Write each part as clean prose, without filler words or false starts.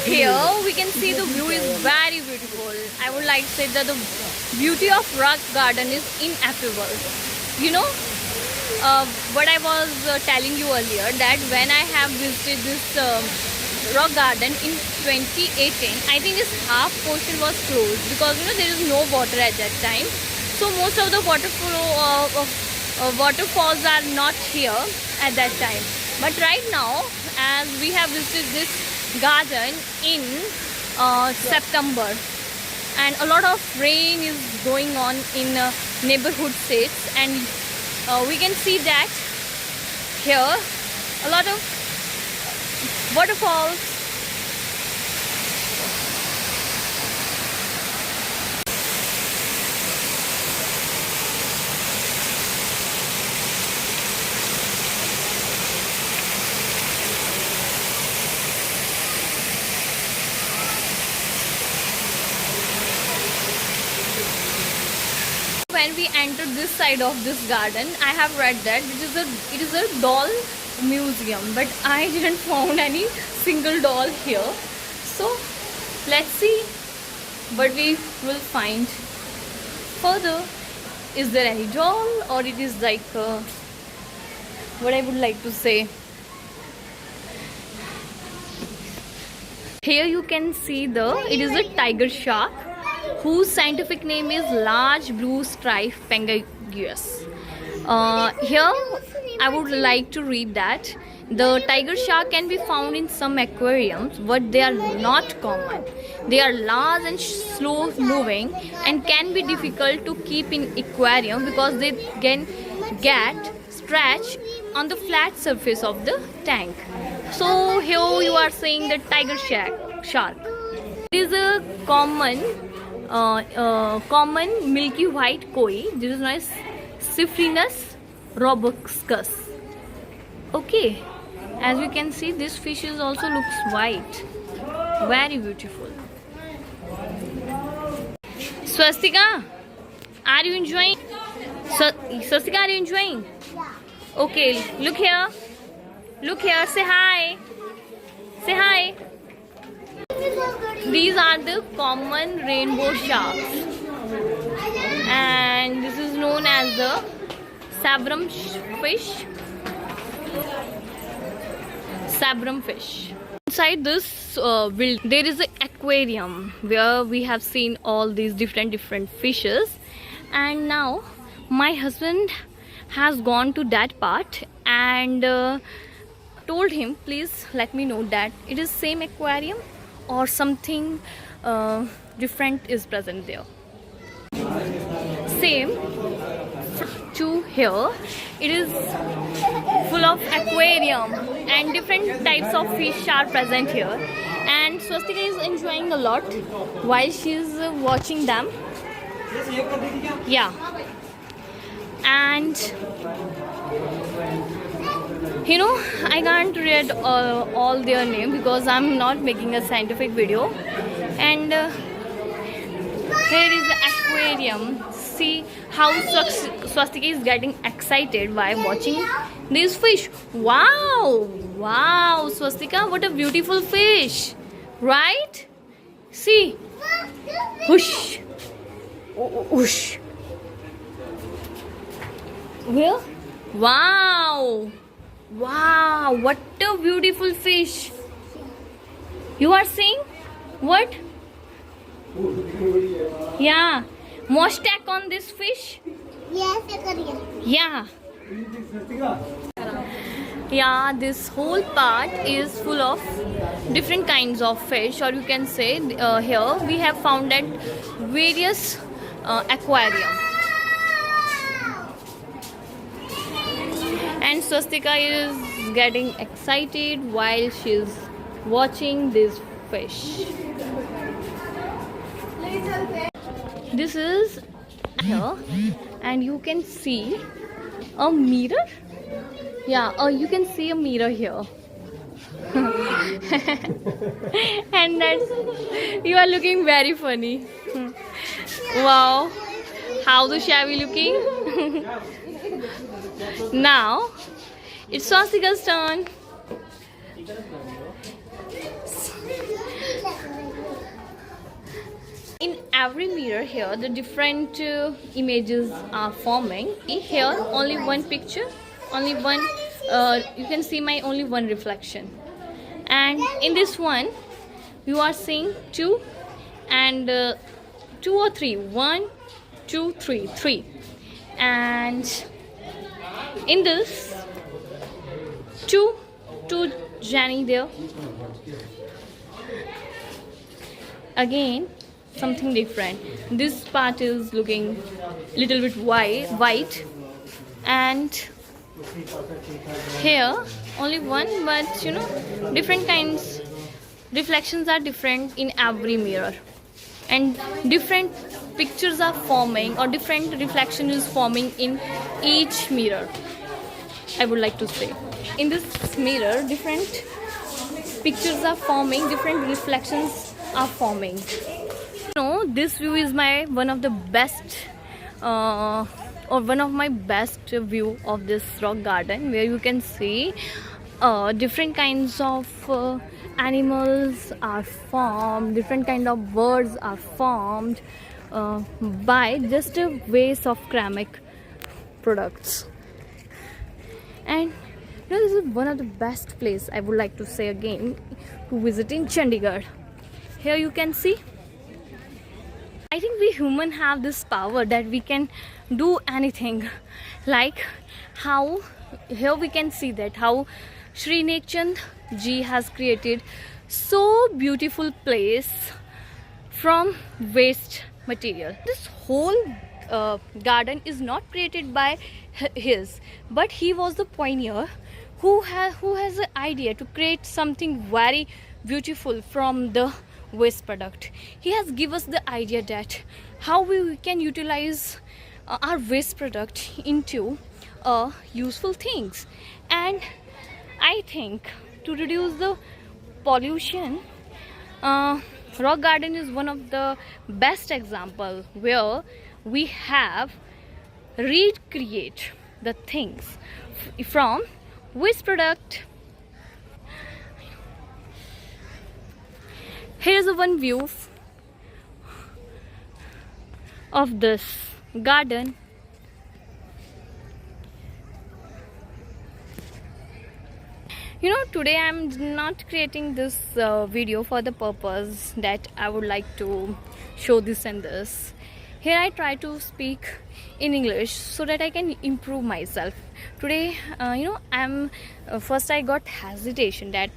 Here we can see the view is very beautiful. I would like to say that the beauty of rock garden is ineffable. You know, what I was telling you earlier, that when I have visited this rock garden in 2018, I think this half portion was closed because there is no water at that time. So most of the waterfalls are not here at that time. But right now, as we have visited this garden in September, and a lot of rain is going on in neighborhood states, and we can see that here a lot of waterfalls. When we entered this side of this garden, I have read that it is a doll museum, but I didn't found any single doll here. So let's see what we will find further. Is there any doll, or it is like what I would like to say. Here you can see it is a tiger shark, whose scientific name is large blue stripe pangasius. Here I would like to read that the tiger shark can be found in some aquariums, but they are not common. They are large and slow moving and can be difficult to keep in aquarium because they can get scratched on the flat surface of the tank. So here you are seeing the tiger shark. It is a common milky white koi. This is known as Cyprinus robuscus. Okay, as you can see, this fish is also looks white, very beautiful. Swastika, are you enjoying? Swastika, are you enjoying? Okay, look here. Look here. Say hi. Say hi. These are the common rainbow sharks, and this is known as the sabrum fish. Sabrum fish. Inside this there is an aquarium where we have seen all these different fishes, and now my husband has gone to that part and told him, please let me know that it is same aquarium or something different is present there. Same to here, it is full of aquarium and different types of fish are present here, and Swastika is enjoying a lot while she is watching them. Yeah, and I can't read all their name because I'm not making a scientific video. And here is the aquarium. See how Swastika is getting excited while watching these fish. Wow, wow, Swastika, what a beautiful fish, right? See, whoosh, whoosh. Where? Wow. Wow, what a beautiful fish. You are seeing? What? Yeah. More stack on this fish? Yes, yeah. Yeah, this whole part is full of different kinds of fish, or you can say here we have found at various aquariums. And Swastika is getting excited while she's watching this fish. This is here, and you can see a mirror. Yeah, you can see a mirror here. And that's, you are looking very funny. Wow, how the shabby looking. Now it's Swastika's turn. every mirror here the different images are forming. Here only one picture, only one, you can see my only one reflection, and in this one you are seeing two and two or three, one, two, three, three, and in this two Jenny there. Again something different. This part is looking little bit white, and here only one, but you know, different kinds reflections are different in every mirror, and different pictures are forming, or different reflection is forming in each mirror, I would like to say. In this mirror different pictures are forming, different reflections are forming. You know, this view is my one of the best or one of my best view of this rock garden, where you can see different kinds of animals are formed, different kind of birds are formed by just a waste of ceramic products. And you know, this is one of the best place, I would like to say again, to visit in Chandigarh. Here you can see, I think we human have this power that we can do anything. Like how here we can see that how Shri Nekchand ji has created so beautiful place from waste material. This whole garden is not created by his, but he was the pioneer who has an idea to create something very beautiful from the waste product. He has given us the idea that how we can utilize our waste product into useful things. And I think to reduce the pollution, rock garden is one of the best example where we have recreate the things from waste product. Here's a one view of this garden. You know, today I'm not creating this video for the purpose that I would like to show this and this. Here I try to speak in English so that I can improve myself. Today, you know, first I got hesitation that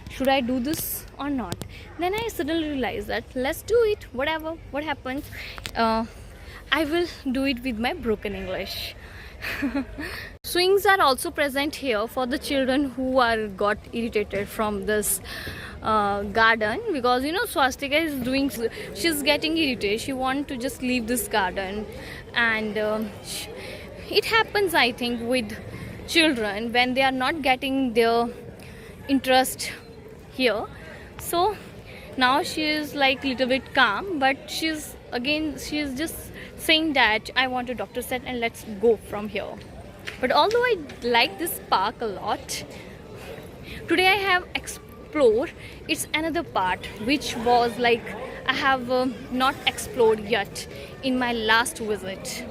should I do this or not. Then I suddenly realized that let's do it, whatever, what happens. I will do it with my broken English. Swings are also present here for the children who are got irritated from this garden, because you know Swastika is doing, she's getting irritated, she wants to just leave this garden. And it happens, I think, with children when they are not getting their interest here. So now she is like little bit calm, but she's just saying that I want a doctor set and let's go from here. But although I like this park a lot, today I have explored its another part which was like I have not explored yet in my last visit.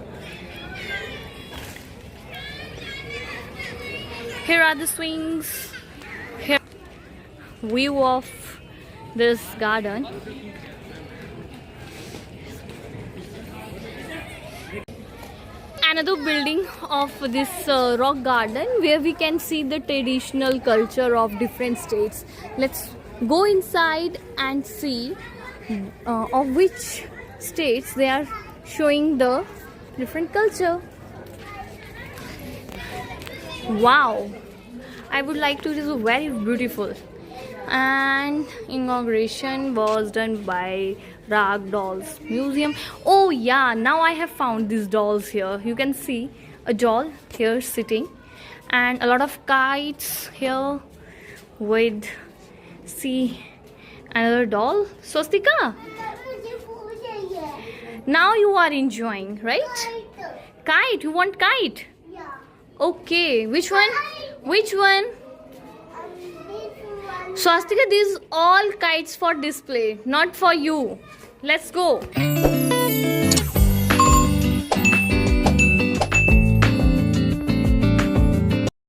Here are the swings. Here view of this garden. Another building of this rock garden where we can see the traditional culture of different states. Let's go inside and see of which states they are showing the different culture. Wow, I would like to, it is very beautiful. And inauguration was done by Rag Dolls Museum. Oh yeah, now I have found these dolls here. You can see a doll here sitting, and a lot of kites here with, see, another doll. Swastika, now you are enjoying, right? Kite, you want kite? Yeah. Okay, which one? Which one? Swastika, these all kites for display, not for you. Let's go.